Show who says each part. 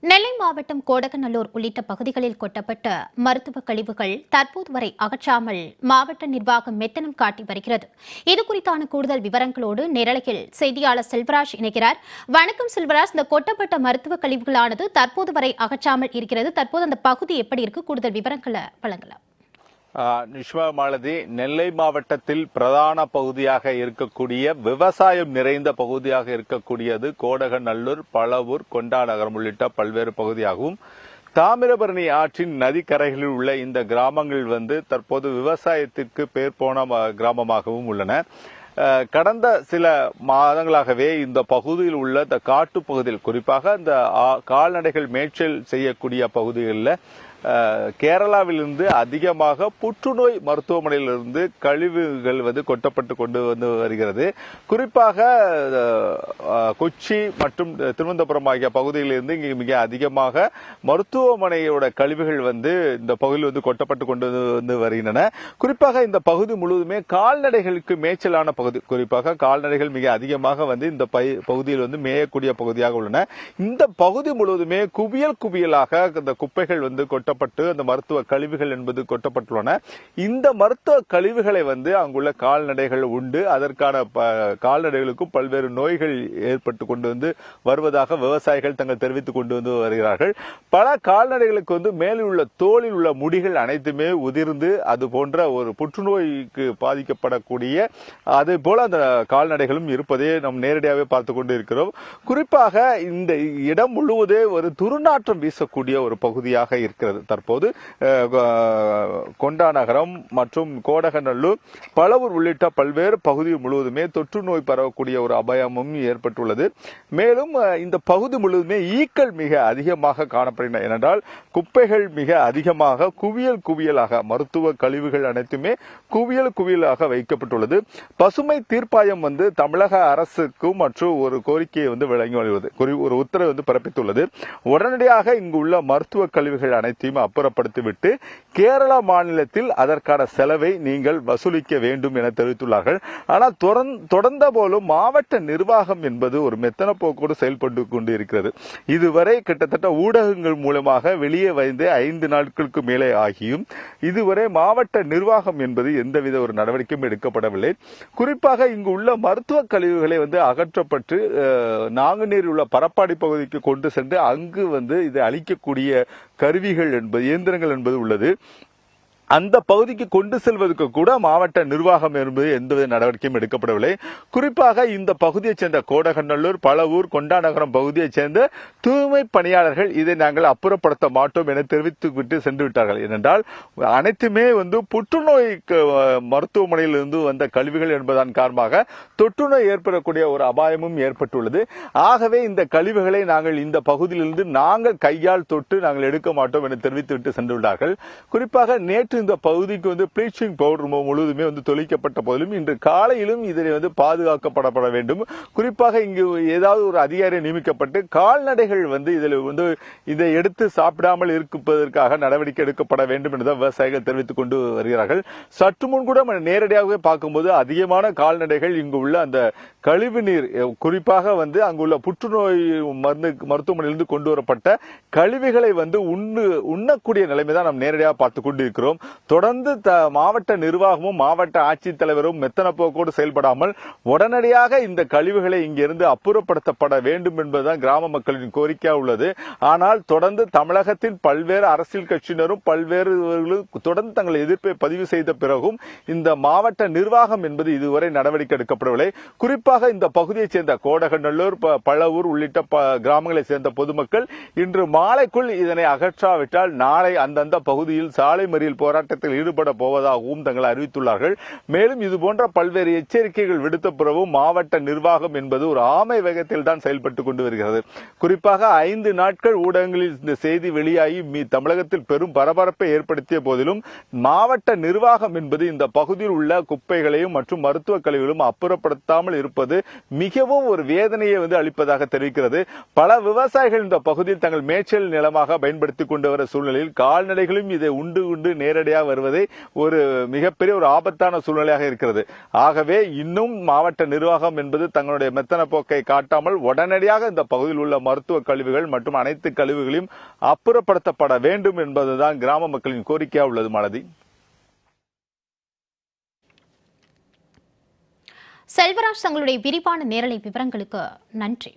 Speaker 1: நெல்லை மாவட்டம் கோடகநல்லூர் உள்ளிட்ட பகுதிகளில் கொட்டப்பட்ட மருத்துவ கழிவுகள் தற்போது வரை அகற்றாமல் மாவட்ட நிர்வாகம் மெத்தனம் காட்டி வருகிறது. இதுகுறித்தான கூடுதல் விவரங்களோடு நேரலையில் செய்தியாளர் செல்வராஜ் இணைகிறார். வணக்கம் செல்வராஜ், இந்த கொட்டப்பட்ட மருத்துவ கழிவுகளானது தற்போது வரை அகற்றாமல் இருக்கிறது. தற்போது அந்த பகுதி எப்படி இருக்கு? கூடுதல் விவரங்களை வழங்கலாம்.
Speaker 2: நிஷ்மா மாலதி, நெல்லை மாவட்டத்தில் பிரதான பகுதியாக இருக்கக்கூடிய விவசாயம் நிறைந்த பகுதியாக இருக்கக்கூடியது கோடகநல்லூர், பழவூர், கொண்டாநகரம் உள்ளிட்ட பல்வேறு பகுதியாகவும் தாமிரபரணி ஆற்றின் நதிக்கரைகளில் உள்ள இந்த கிராமங்கள் தற்போது விவசாயத்திற்கு பேர் போன கிராமமாகவும் உள்ளன. கடந்த சில மாதங்களாகவே இந்த பகுதியில் உள்ள இந்த காட்டு பகுதியில், குறிப்பாக இந்த கால்நடைகள் மேய்ச்சல் செய்யக்கூடிய பகுதிகளில் கேரளாவிலிருந்து அதிகமாக புற்றுநோய் மருத்துவமனையிலிருந்து கழிவுகள் கொட்டப்பட்டு கொண்டு வருகிறது. குறிப்பாக கொச்சி மற்றும் திருவனந்தபுரம் ஆகிய பகுதிகளிலிருந்து இங்கே மிக அதிகமாக மருத்துவமனையோட கழிவுகள் இந்த பகுதியில் கொட்டப்பட்டு கொண்டு வருகின்றன. குறிப்பாக இந்த பகுதி முழுவதுமே கால்நடைகளுக்கு மேய்ச்சலான பகுதி. குறிப்பாக கால்நடைகள் மிக அதிகமாக இந்த பகுதியில் மேயக்கூடிய பகுதியாக உள்ளன. இந்த பகுதி முழுவதுமே குவியல் குவியலாக இந்த குப்பைகள் கொட்டப்பட்டு அந்த மருத்துவ கழிவுகள் என்பது கொட்டப்பட்டுள்ளன. இந்த மருத்துவ கழிவுகளை அங்குள்ள கால்நடைகள் உண்டு அதற்கான கால்நடைகளுக்கும் பல்வேறு நோய்கள் ஏற்பட்டு கொண்டு வருவதாக விவசாயிகள் தங்கள் தெரிவித்துக் கொண்டு வருகிறார்கள். பல கால்நடைகளுக்கு மேலில் உள்ள தோலில் உள்ள முடிகள் அனைத்துமே உதிர்ந்து அது போன்ற ஒரு புற்றுநோய்க்கு பாதிக்கப்படக்கூடிய அதே போல அந்த கால்நடைகளும் இருப்பதை நாம் நேரடியாகவே பார்த்து கொண்டு இருக்கிறோம். குறிப்பாக இந்த இடம் முழுவதே ஒரு துர்நாற்றம் வீசக்கூடிய ஒரு பகுதியாக இருக்கிறது. தற்போது கொண்டாநகரம் மற்றும் கோடகநல்லூர், பழவூர் உள்ளிட்ட பல்வேறு பகுதிகள் முழுவதுமே தொற்று நோய் பரவக்கூடிய ஒரு அபாயமும் ஏற்பட்டுள்ளது. மேலும் இந்த பகுதி முழுவதுமே ஈக்கள் மிக அதிகமாக காணப்படுகின்றன. ஏனென்றால் குப்பைகள் மிக அதிகமாக குவியல் குவியலாக மருத்துவ கழிவுகள் அனைத்துமே குவியல் குவியலாக வைக்கப்பட்டுள்ளது. பசுமை தீர்ப்பாயம் தமிழக அரசுக்கும் மற்றும் ஒரு கோரிக்கையை வழங்கி வருவது, ஒரு உத்தரவு பிறப்பித்துள்ளது. உடனடியாக இங்கு உள்ள மருத்துவ கழிவுகள் அனைத்தையும் அப்புறப்படுத்திவிட்டு கேரளா மாநிலத்தில் அதற்கான செலவை நீங்கள் வசூலிக்க வேண்டும் என தெரிவித்துள்ளார்கள். ஆனால் தொடர்ந்த போலும் மாவட்ட நிர்வாகம் என்பது ஒரு மெத்தன போக்கோடு செயல்பட்டு கொண்டு இருக்கிறது. இதுவரை கிட்டத்தட்ட ஊடகங்கள் மூலமாக வெளியே வந்து 5 நாட்களுக்கு மேலே ஆகியும் இதுவரை மாவட்ட நிர்வாகம் என்பது எந்தவித ஒரு நடவடிக்கையும் எடுக்கப்படவில்லை. குறிப்பாக இங்கு உள்ள மருத்துவ கழிவுகளை அகற்றப்பட்டு நாங்குநேரில் உள்ள பரப்பாடி பகுதிக்கு கொண்டு சென்று அங்கு இதை அளிக்கக்கூடிய கருவிகள் என்பது, இயந்திரங்கள் என்பது உள்ளது. அந்த பகுதிக்கு கொண்டு செல்வதற்கு கூட மாவட்ட நிர்வாகம் என்பது எந்தவித நடவடிக்கையும் எடுக்கப்படவில்லை. குறிப்பாக இந்த பகுதியைச் சேர்ந்த கோடகநல்லூர், பழவூர், கொண்டாநகரம் பகுதியைச் சேர்ந்த தூய்மை பணியாளர்கள் இதை நாங்கள் அப்புறப்படுத்த மாட்டோம் என தெரிவித்துவிட்டு சென்று விட்டார்கள். ஏனென்றால் அனைத்துமே புற்றுநோய் மருத்துவமனையில் இருந்து வந்த கழிவுகள் என்பதன் காரணமாக தொற்றுநோய் ஏற்படக்கூடிய ஒரு அபாயமும் ஏற்பட்டுள்ளது. ஆகவே இந்த கழிவுகளை நாங்கள் இந்த பகுதியிலிருந்து நாங்கள் கையால் தொட்டு நாங்கள் எடுக்க மாட்டோம் என தெரிவித்துவிட்டு சென்று விட்டார்கள். குறிப்பாக நேற்று இந்த பகுதிக்கு ப்ளீச்சிங் பவுடர் முழுவதுமே தொளிக்கப்பட்ட போதிலும் இன்று காலையிலும் இதனை பாதுகாக்கப்பட வேண்டும். குறிப்பாக இங்கு ஏதாவது ஒரு அதிகாரி நியமிக்கப்பட்டு கால்நடைகள் இதில் இதை எடுத்து சாப்பிடாமல் இருப்பதற்காக நடவடிக்கை எடுக்கப்பட வேண்டும் என்று விவசாயிகள் தெரிவித்துக் கொண்டு வருகிறார்கள். சற்று முன் கூட நேரடியாகவே பார்க்கும்போது அதிகமான கால்நடைகள் இங்கு உள்ள அந்த கழிவு நீர், குறிப்பாக அங்குள்ள புற்றுநோய் மருத்துவமனையிலிருந்து கொண்டு வரப்பட்ட கழிவுகளை உண்ணக்கூடிய நிலைமை தான் நாம் நேரடியாக பார்த்துக் கொண்டு இருக்கிறோம். தொடர்ந்து மாவட்ட நிர்வாகமும் மாவட்ட ஆட்சித்தலைவரும் மெத்தன போக்கோடு செயல்படாமல் உடனடியாக இந்த கழிவுகளை இங்கிருந்து அப்புறப்படுத்தப்பட வேண்டும் என்பதுதான் கிராம மக்களின் கோரிக்கையாக உள்ளது. ஆனால் தொடர்ந்து தமிழகத்தின் பல்வேறு அரசியல் கட்சியினரும் பல்வேறு தொடர்ந்து தங்கள் எதிர்ப்பை பதிவு செய்த பிறகும் இந்த மாவட்ட நிர்வாகம் என்பது இதுவரை நடவடிக்கை எடுக்கப்படவில்லை. குறிப்பாக இந்த பகுதியைச் சேர்ந்த கோடகநல்லூர், பழவூர் உள்ளிட்ட கிராமங்களைச் சேர்ந்த பொதுமக்கள் இன்று மாலைக்குள் இதனை அகற்றாவிட்டால் நாளை அந்தந்த பகுதியில் சாலை மறியல் போராட்டத்தில் ஈடுபட போவதாகவும் தங்கள் அறிவித்துள்ளார்கள். மேலும் இதுபோன்ற பல்வேறு எச்சரிக்கைகள் விடுத்த பிறகும் மாவட்ட நிர்வாகம் என்பது ஒரு ஆமை வேகத்தில் தான் செயல்பட்டுக் கொண்டு வருகிறது. குறிப்பாக 5 நாட்கள் ஊடகங்களில் இந்த செய்தி வெளியாகி தமிழகத்தில் பெரும் பரபரப்பை ஏற்படுத்திய போதிலும் மாவட்ட நிர்வாகம் என்பது இந்த பகுதியில் உள்ள குப்பைகளையும் மற்றும் மருத்துவ கழிவுகளும் அப்புறப்படுத்தாமல் இருப்பது மிகவும் ஒரு வேதனையை அளிப்பதாக தெரிவிக்கிறது. பல விவசாயிகள் இந்த பகுதியில் தங்கள் மேய்ச்சல் நிலமாக பயன்படுத்திக் கொண்டு வர சூழ்நிலையில் கால்நடைகளும் இதை உண்டு நேரடியாக உடனடியாக வருவதை ஒரு மிகப்பெரிய ஒரு ஆபத்தான சூழ்நிலையாக இருக்கிறது. ஆகவே இன்னும் மாவட்ட நிர்வாகம் என்பது தங்களுடைய மெத்தன போக்கை காட்டாமல் உடனடியாக இந்த பகுதியில் உள்ள மருத்துவ கழிவுகள் மற்றும் அனைத்து கழிவுகளையும் அப்புறப்படுத்தப்பட வேண்டும் என்பதுதான் கிராம மக்களின் கோரிக்கையாக உள்ளது. மாலதி.
Speaker 1: செல்வராஜ், தங்களுடைய விரிவான நேரலை விவரங்களுக்கு நன்றி.